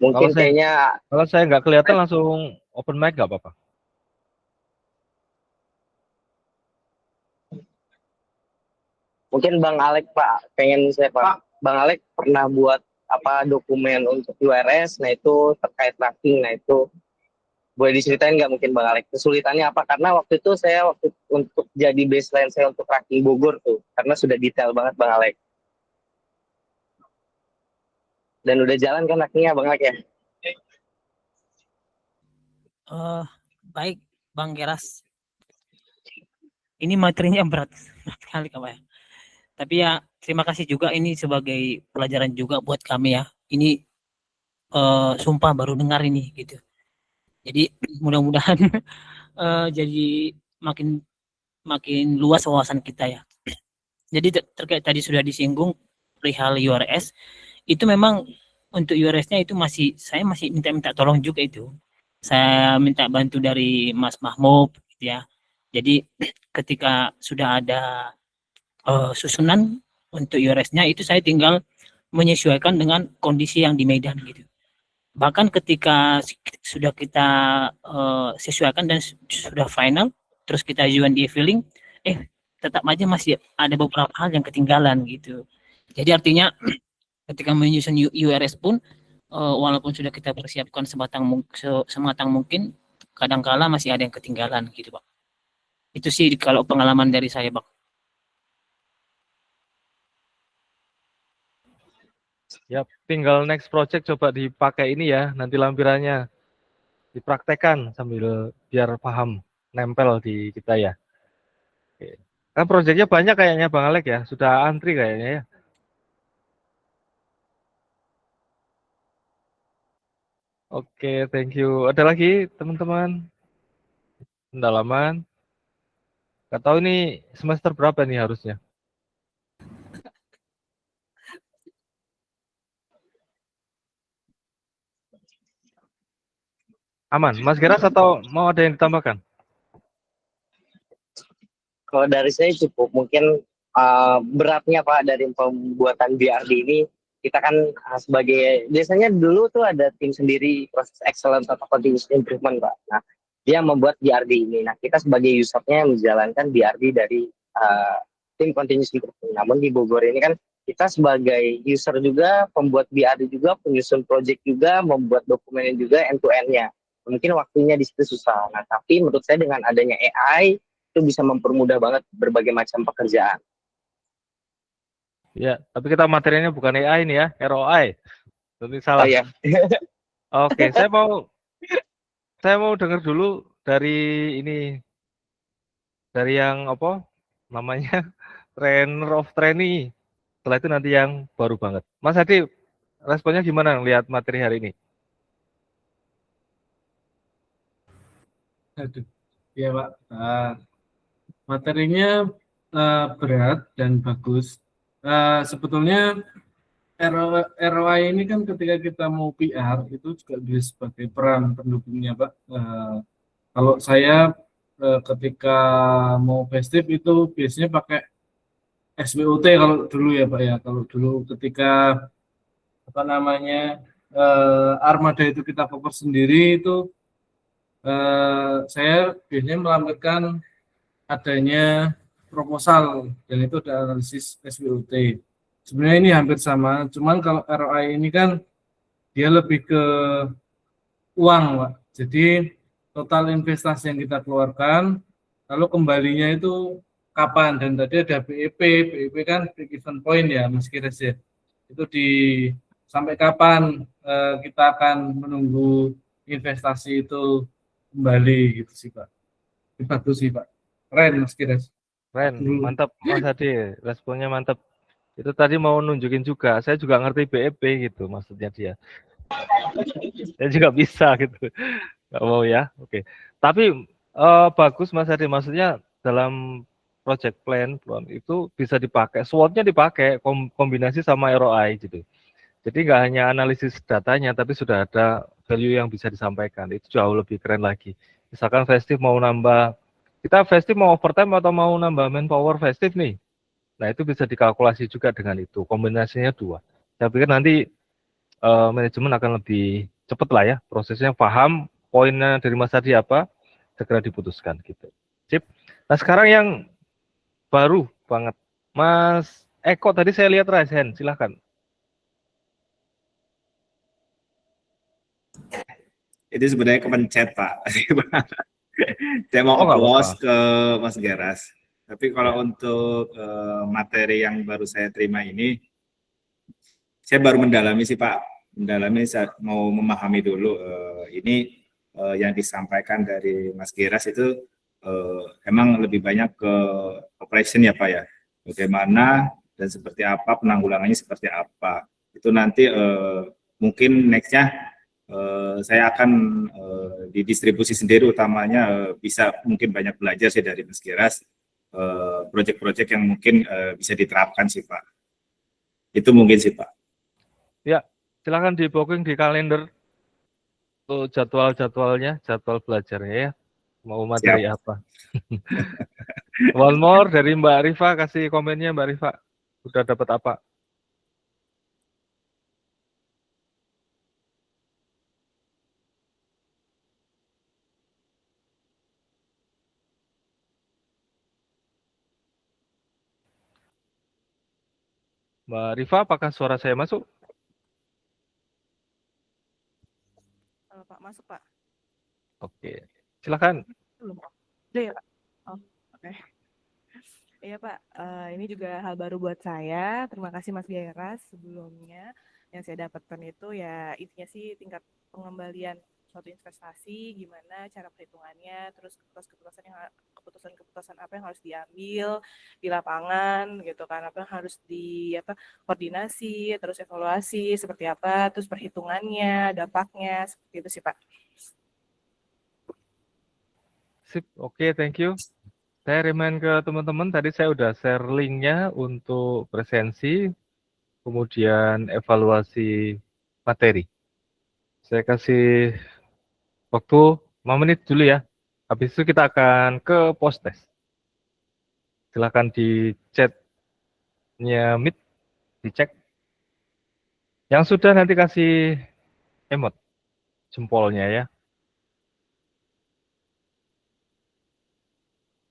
Mungkin kalau saya nggak kelihatan langsung open mic nggak apa-apa. Mungkin Bang Alek Pak, pengen saya Pak. Bang Alek pernah buat dokumen untuk URS, nah itu terkait tracking, nah itu boleh diceritain nggak mungkin Bang Alek kesulitannya apa? Karena waktu itu saya untuk jadi baseline saya untuk tracking Bogor tuh, karena sudah detail banget Bang Alek. Dan udah jalan kan trackingnya Bang Alek ya? Baik Bang Geras. Ini materinya berat sekali Pak ya. Tapi ya terima kasih juga, ini sebagai pelajaran juga buat kami ya. Ini sumpah baru dengar ini gitu. Jadi mudah-mudahan jadi makin luas wawasan kita ya. Jadi terkait tadi sudah disinggung perihal URS, itu memang untuk URS-nya itu saya masih minta tolong juga itu. Saya minta bantu dari Mas Mahmud gitu ya. Jadi ketika sudah ada susunan untuk URS-nya, itu saya tinggal menyesuaikan dengan kondisi yang di Medan gitu. Bahkan ketika sudah kita sesuaikan dan sudah final, terus kita ajukan di filling, tetap aja masih ada beberapa hal yang ketinggalan gitu. Jadi artinya ketika menyusun URS pun walaupun sudah kita persiapkan sematang mungkin, kadangkala masih ada yang ketinggalan gitu, Pak. Itu sih kalau pengalaman dari saya, Pak. Ya, tinggal next project coba dipakai ini ya, nanti lampirannya dipraktekkan sambil biar paham, nempel di kita ya. Oke. Kan projectnya banyak kayaknya Bang Alek ya, sudah antri kayaknya ya. Oke, thank you. Ada lagi teman-teman? Pendalaman? Gak tahu ini semester berapa nih harusnya? Aman, Mas Geras atau mau ada yang ditambahkan? Kalau dari saya cukup, mungkin beratnya Pak dari pembuatan BRD ini, kita kan sebagai, biasanya dulu tuh ada tim sendiri proses excellence atau continuous improvement Pak. Nah, dia membuat BRD ini. Nah, kita sebagai usernya menjalankan BRD dari tim continuous improvement. Namun di Bogor ini kan kita sebagai user juga, pembuat BRD juga, penyusun project juga, membuat dokumennya juga end to end-nya. Mungkin waktunya di situ susah. Nah, tapi menurut saya dengan adanya AI, itu bisa mempermudah banget berbagai macam pekerjaan. Ya, tapi kita materinya bukan AI ini ya, ROI. Nanti salah. Oh ya. Oke, saya mau dengar dulu dari ini, dari yang apa namanya, trainer of trainee. Setelah itu nanti yang baru banget. Mas Hadi, responnya gimana lihat materi hari ini? Aduh, ya Pak. Materinya berat dan bagus. Sebetulnya ROI ini kan ketika kita mau PR itu juga bisa sebagai peran pendukungnya Pak. Kalau saya ketika mau festive itu biasanya pakai SWOT kalau dulu ya Pak ya. Kalau dulu ketika apa namanya armada itu kita fokus sendiri itu saya biasanya melampirkan adanya proposal dan itu ada analisis SWOT. Sebenarnya ini hampir sama, cuman kalau ROI ini kan dia lebih ke uang, Pak. Jadi total investasi yang kita keluarkan, lalu kembalinya itu kapan, dan tadi ada BEP kan break even point ya, Mas Kires ya. Itu di sampai kapan kita akan menunggu investasi itu kembali gitu sih Pak. Itu sih Pak. Keren Mas Kires. Keren, mantap Mas Hadi, responnya mantap. Itu tadi mau nunjukin juga, saya juga ngerti BEP gitu maksudnya dia. Saya juga bisa gitu. Nggak mau ya, oke. Tapi bagus Mas Hadi, maksudnya dalam project plan itu bisa dipakai, SWOT-nya dipakai kombinasi sama ROI gitu. Jadi nggak hanya analisis datanya, tapi sudah ada value yang bisa disampaikan. Itu jauh lebih keren lagi. Misalkan festive mau nambah, kita festive mau overtime atau mau nambah manpower festive nih. Nah itu bisa dikalkulasi juga dengan itu. Kombinasinya dua. Saya pikir nanti manajemen akan lebih cepat lah ya. Prosesnya paham, poinnya dari Mas Hadi apa, segera diputuskan gitu. Sip. Nah sekarang yang baru banget. Mas Eko tadi saya lihat raise hand, silahkan. Itu sebenarnya kepencet Pak. Saya mau Oh nggak applause apa-apa. ke Mas Geras. Tapi kalau Ya. untuk materi yang baru saya terima ini, saya baru mendalami sih Pak. Mendalami, saya mau memahami dulu ini yang disampaikan dari Mas Geras itu emang lebih banyak ke operation ya Pak ya. Bagaimana dan seperti apa penanggulangannya seperti apa. Itu nanti mungkin nextnya saya akan di distribusi sendiri utamanya bisa mungkin banyak belajar sih dari Mas Giras proyek-proyek yang mungkin bisa diterapkan sih Pak. Itu mungkin sih Pak. Ya, silakan di booking di kalender untuk jadwal-jadwalnya, jadwal belajarnya ya. Mau materi Siap. apa? One more dari Mbak Rifa, kasih komennya Mbak Rifa. Udah dapat apa? Mbak Rifa, apakah suara saya masuk? Pak, masuk Pak. Oke, silakan. Belum. Udah ya Pak? Oh, oke. Iya Pak, ini juga hal baru buat saya. Terima kasih Mas Gairas sebelumnya. Yang saya dapatkan itu ya intinya sih tingkat pengembalian suatu investasi, gimana cara perhitungannya, terus keputusan-keputusan apa yang harus diambil di lapangan gitu kan, apa yang harus di apa koordinasi, terus evaluasi seperti apa, terus perhitungannya, dampaknya seperti itu sih Pak. Sip, oke, thank you. Saya remind ke teman-teman, tadi saya udah share linknya untuk presensi, kemudian evaluasi materi. Saya kasih waktu 5 menit dulu ya. Habis itu kita akan ke post test. Silakan di chatnya Meet, dicek. Yang sudah nanti kasih emot jempolnya ya.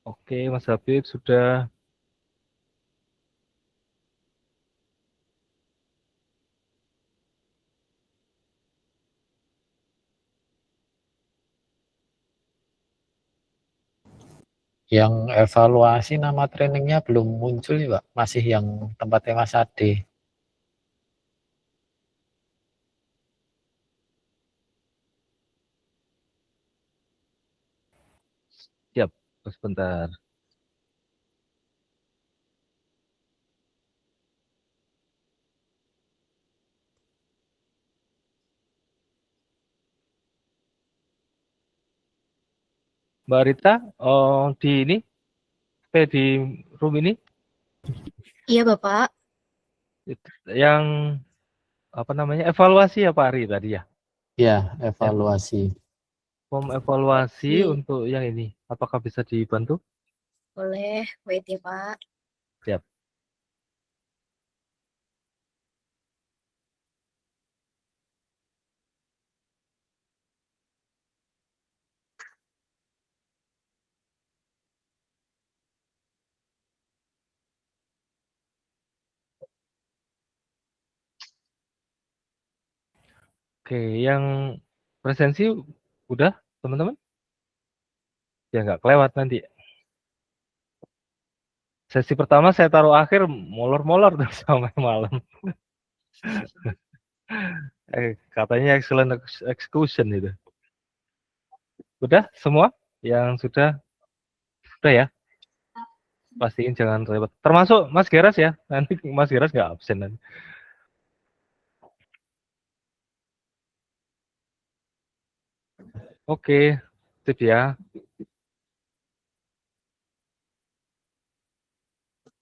Oke, Mas Habib sudah. Yang evaluasi nama trainingnya belum muncul nih Pak, masih yang tempatnya Mas Ade. Siap, sebentar. Mbak Rita, di ini, di room ini, Iya, Bapak. yang apa namanya evaluasi ya Pak Ari tadi ya? Ya, evaluasi. Form evaluasi Iya. untuk yang ini, apakah bisa dibantu? Boleh, wait ya, Pak. Siap. Oke, yang presensi udah teman-teman? Ya nggak kelewat nanti. Sesi pertama saya taruh akhir, molor-molor terus sampai malam. Katanya excellent execution itu. Udah semua? Yang sudah ya? Pastiin jangan ribet. Termasuk Mas Geras ya. Nanti Mas Geras nggak absen nanti. Oke, sip ya.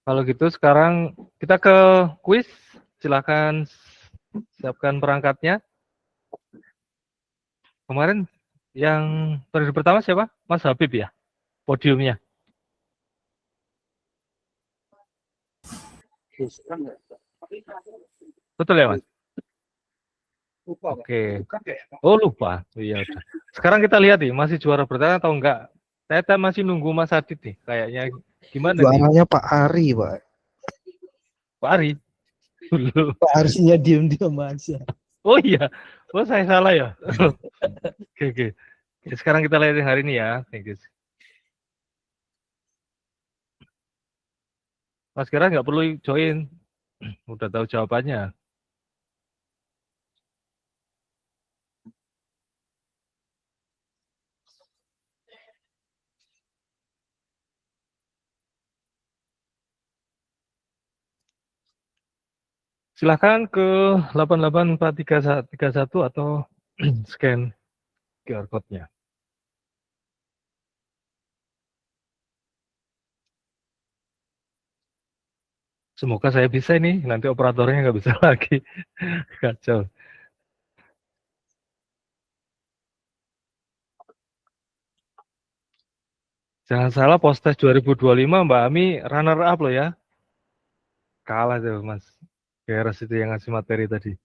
Kalau gitu sekarang kita ke kuis. Silakan siapkan perangkatnya. Kemarin yang periode pertama siapa? Mas Habib ya? Podiumnya. Betul ya Mas? Oke. Oh lupa. Iya udah. Sekarang kita lihat nih, masih juara bertahan atau enggak? Saya masih nunggu Mas Adit nih. Kayaknya gimana nih? Juaranya Pak Ari, Pak. Pak Ari. Dulu. Pak Arinya diam-diam aja. Oh iya. Oh saya salah ya. Oke, oke. Oke, sekarang kita lihat yang hari ini ya. Thank you. Mas Geras nggak perlu join. Udah tahu jawabannya. Silahkan ke 88431 atau scan QR code-nya. Semoga saya bisa ini, nanti operatornya nggak bisa lagi. Kacau. Jangan salah, Postes 2025 Mbak Ami runner up loh ya. Kalah tuh Mas Geras itu yang ngasih materi tadi.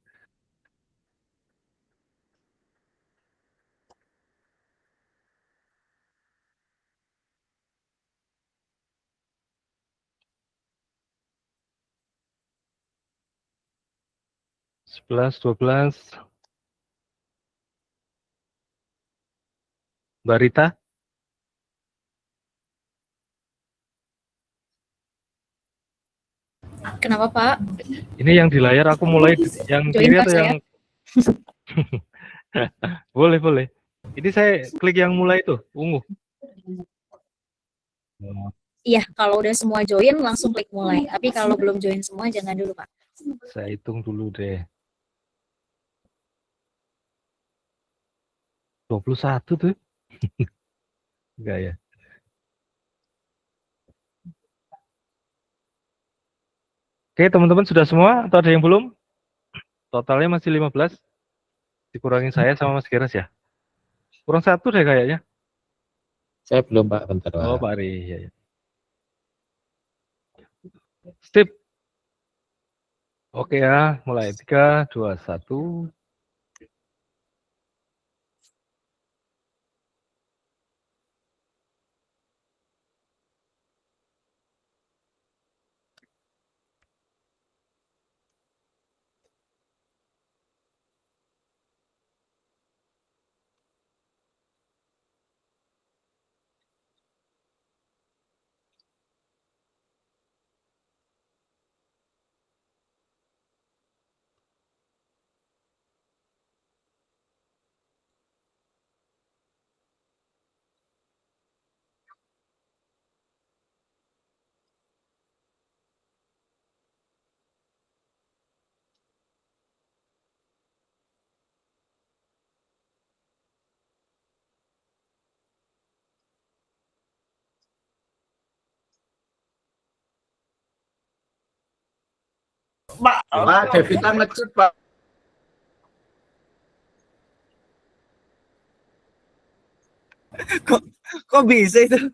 11, 12. Mbak Rita, Kenapa Pak? ini yang di layar aku mulai yang Join kiri kah atau yang saya? boleh, boleh. Ini saya klik yang mulai itu, ungu. Oh, Iya, kalau udah semua join langsung klik mulai. Tapi kalau belum join semua jangan dulu Pak. saya hitung dulu deh. 21 tuh. Enggak ya. Oke, teman-teman sudah semua atau ada yang belum? Totalnya masih 15. Dikurangin saya sama Mas Geras ya. Kurang satu deh kayaknya. Saya belum Pak, bentar Oh, Pak. Pak Ari. Ya, ya. Step. Oke ya, mulai 3, 2, 1. Pak, Devita ngecut, Pak. Kok bisa itu?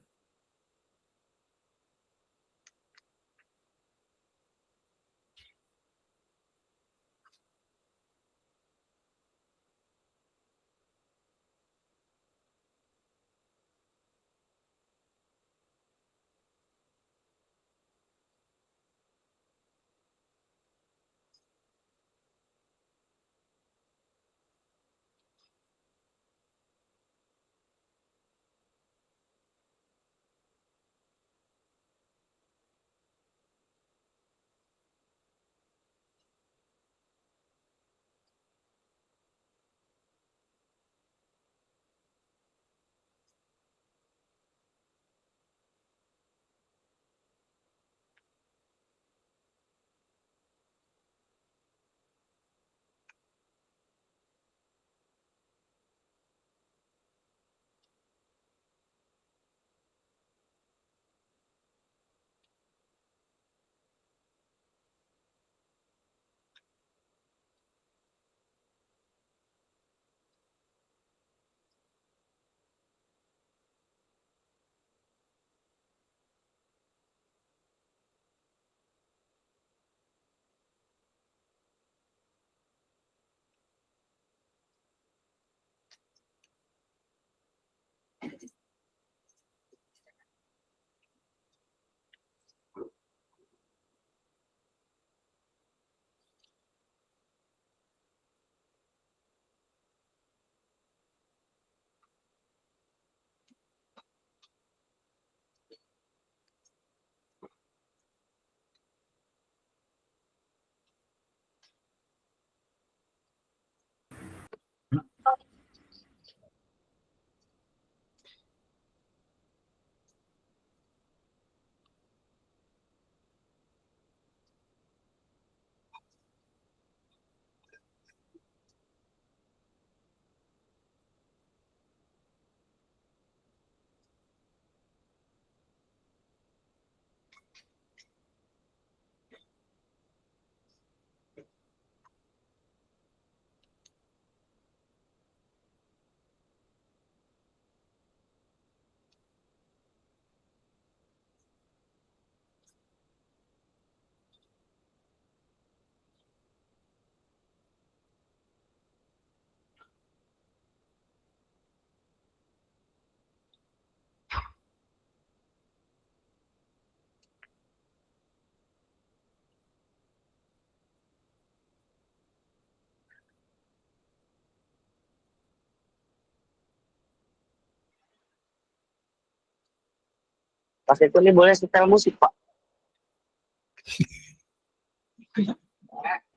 Pas itu nih boleh setel musik, Pak.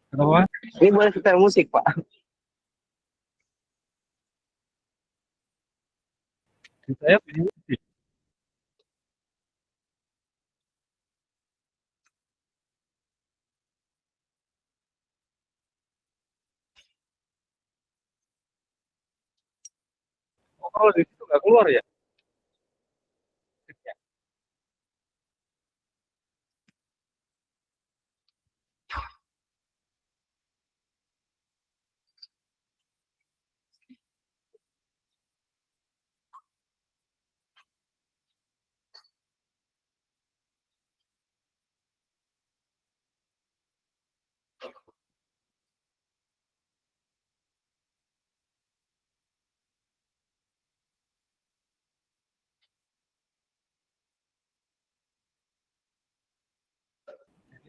Kenapa? Ini boleh setel musik, Pak. Saya punya musik. Oh, kalau di situ nggak keluar ya?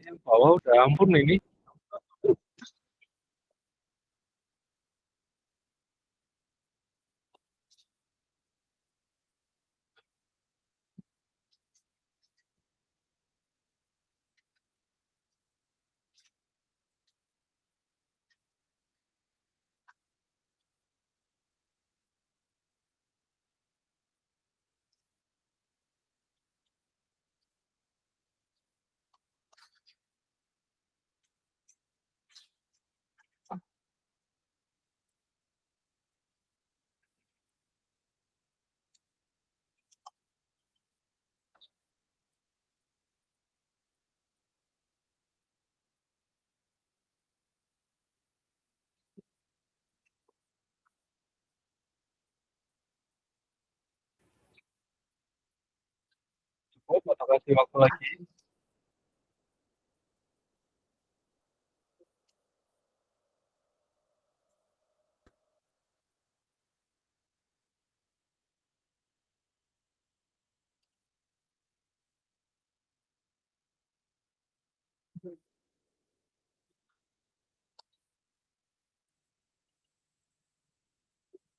Ini yang bawah udah ampun ini. Oh, bakal kasih waktu lagi.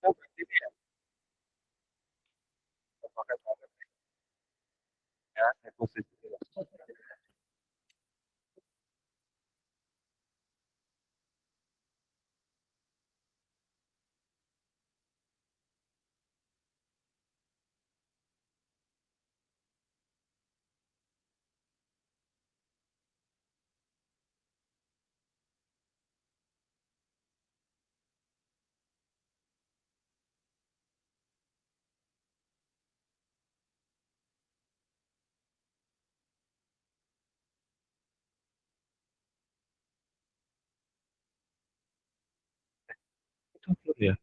Oh, berarti ini ya. Pakai banget ya, saya posisi. Itu belum ya.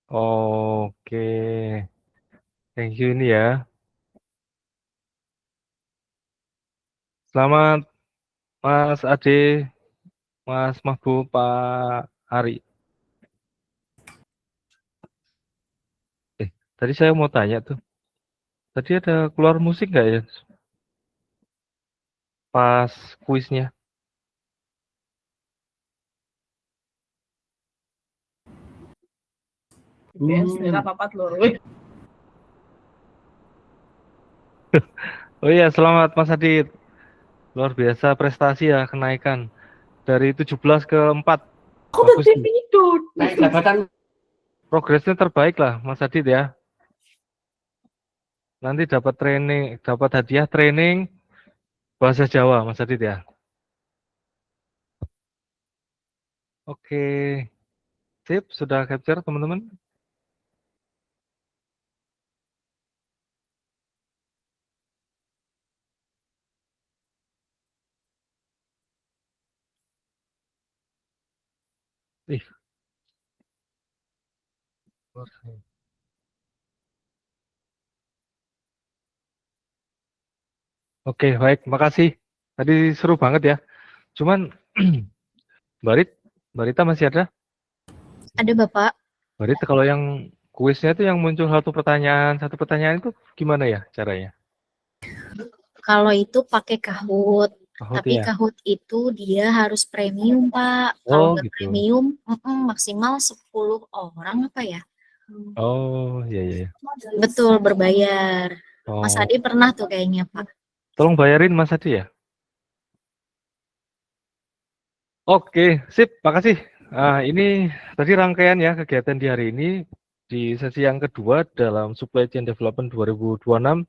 Oke, thank you ini ya. Selamat Mas Ade, Mas Mahbub, Pak Ari. Tadi saya mau tanya tuh. Tadi ada keluar musik nggak ya? Pas kuisnya. Oh iya, selamat Mas Adit. Luar biasa prestasi ya, kenaikan dari 17 ke 4. Bagus nih. Naik jabatan. Progresnya terbaik lah Mas Adit ya. Nanti dapat training, dapat hadiah training bahasa Jawa Mas Adit ya. Oke. Sip, sudah capture teman-teman? Ih. Oke, baik, makasih. Tadi seru banget ya. Cuman Mbak Rita masih ada? Ada Bapak. Mbak Rita kalau yang kuisnya itu yang muncul satu pertanyaan itu gimana ya caranya? Kalau itu pakai Kahoot, Kahoot tapi ya? Kahoot itu dia harus premium, Pak. Oh Kalau nggak gitu. premium, maksimal 10 orang apa ya? Oh iya iya. Betul, berbayar. Mas Oh, Adi pernah tuh kayaknya, Pak. tolong bayarin Mas Adi ya. Oke, sip, makasih. Ini tadi rangkaian ya kegiatan di hari ini di sesi yang kedua dalam Supply Chain Development 2026.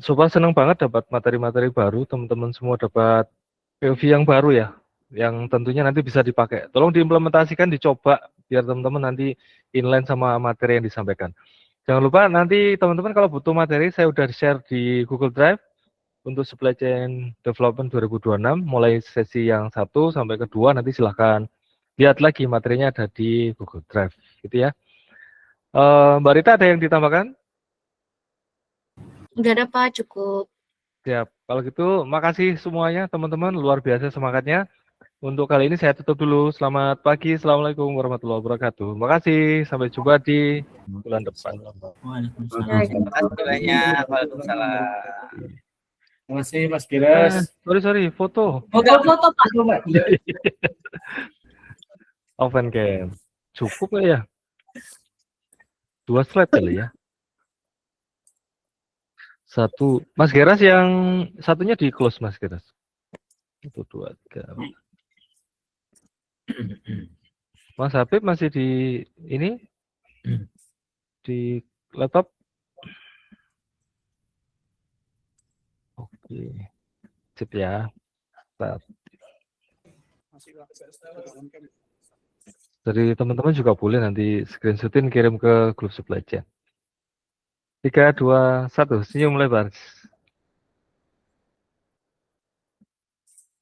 Sobat senang banget dapat materi-materi baru, teman-teman semua dapat POV yang baru ya, yang tentunya nanti bisa dipakai. Tolong diimplementasikan, dicoba biar teman-teman nanti inline sama materi yang disampaikan. Jangan lupa nanti teman-teman kalau butuh materi saya udah share di Google Drive untuk Supply Chain Development 2026 mulai sesi yang 1 sampai kedua nanti silahkan lihat lagi materinya ada di Google Drive gitu ya. Mbak Rita ada yang ditambahkan? Nggak ada, Pak, cukup. Siap. Kalau gitu makasih semuanya teman-teman, luar biasa semangatnya. Untuk kali ini saya tutup dulu. Selamat pagi. Assalamualaikum warahmatullahi wabarakatuh. Makasih. Sampai jumpa di bulan depan. Waalaikumsalam. Terima kasih banyak. Waalaikumsalam. Terima kasih Mas Giras. Sorry, foto. Foto Pak. Open cam. Cukup nggak ya? 2 slide kali ya. Satu. Mas Geras yang satunya di close Mas Geras. 1, 2, 3. Mas Habib masih di ini? Di laptop? Oke. Sip ya. Dari teman-teman juga boleh nanti screenshotin kirim ke grup supply chain. 3, 2, 1. Senyum lebar.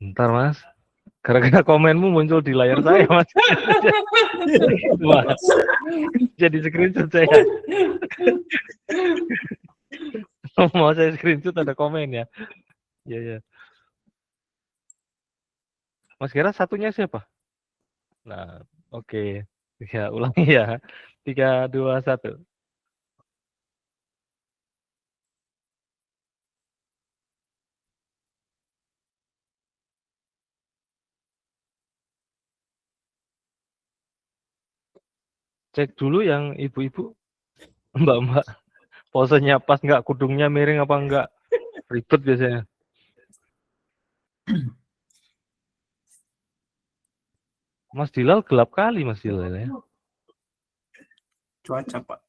Bentar Mas. Gara-gara komenmu muncul di layar saya Mas. Mas. Jadi screenshot saya. Mau saya screenshot ada komen ya. Iya. Mas Geras satunya siapa? Nah, oke. Ya, ulangi ya. 3, 2, 1. Cek dulu yang ibu-ibu, mbak-mbak, posenya pas nggak, kudungnya miring apa enggak, ribet biasanya. Mas Dilal gelap kali Mas Dilal ya. Cuaca, Pak.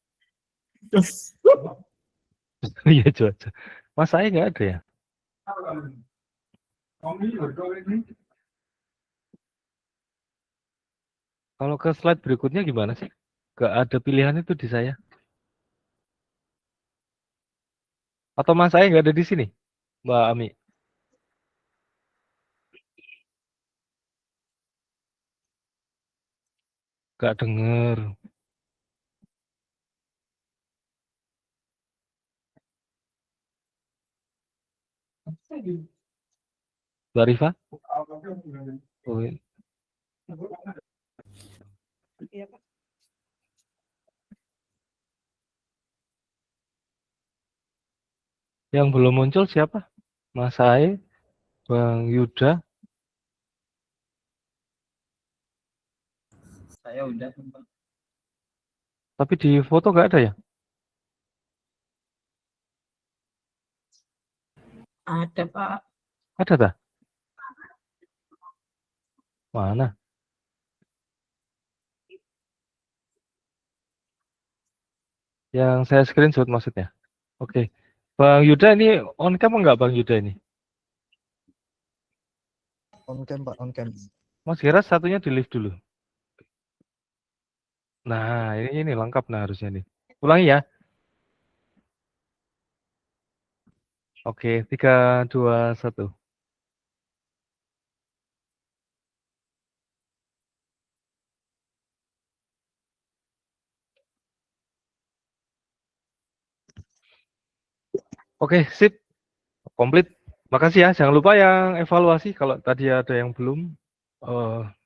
Iya cuaca. Mas saya nggak ada ya. Kalau ke slide berikutnya gimana sih? Nggak ada pilihan itu di saya. Atau Mas saya nggak ada di sini, Mbak Ami? Nggak denger. Mbak Rifa? Oh, iya. Yang belum muncul siapa? Mas Sae, Bang Yuda. Saya udah. Tapi di foto nggak ada ya? Ada Pak. Ada tak? Mana? Yang saya screenshot maksudnya. Oke. Bang Yuda ini on cam enggak Bang Yuda ini? On cam Pak, on cam. Mas Geras satunya di lift dulu. Nah, ini lengkap nah harusnya nih. Ulangi ya. Oke, 3, 2, 1. Oke, sip. Komplit. Makasih ya. Jangan lupa yang evaluasi kalau tadi ada yang belum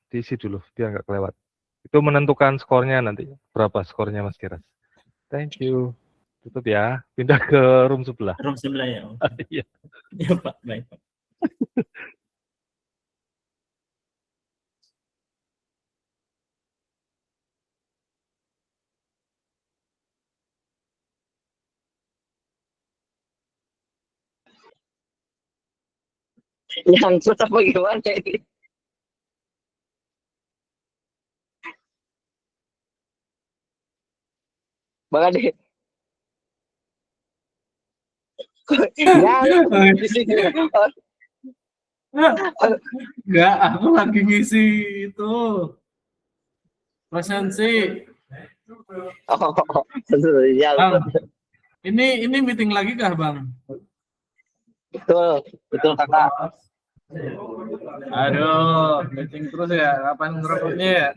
diisi dulu biar nggak kelewat. Itu menentukan skornya nanti. Berapa skornya Mas Geras? Thank you. Tutup ya. Pindah ke room sebelah. Room sebelah ya. Iya. Ya Pak, baik Pak. Nyangkut apa gimana ini? Bang Ade. Nyangkut di sini. Enggak, aku lagi ngisi itu presensi. Oh, Bang, nyangkut. ini meeting lagi kah, Bang? Betul, betul kakak. Aduh, meeting terus ya. Kapan ngerokoknya ya?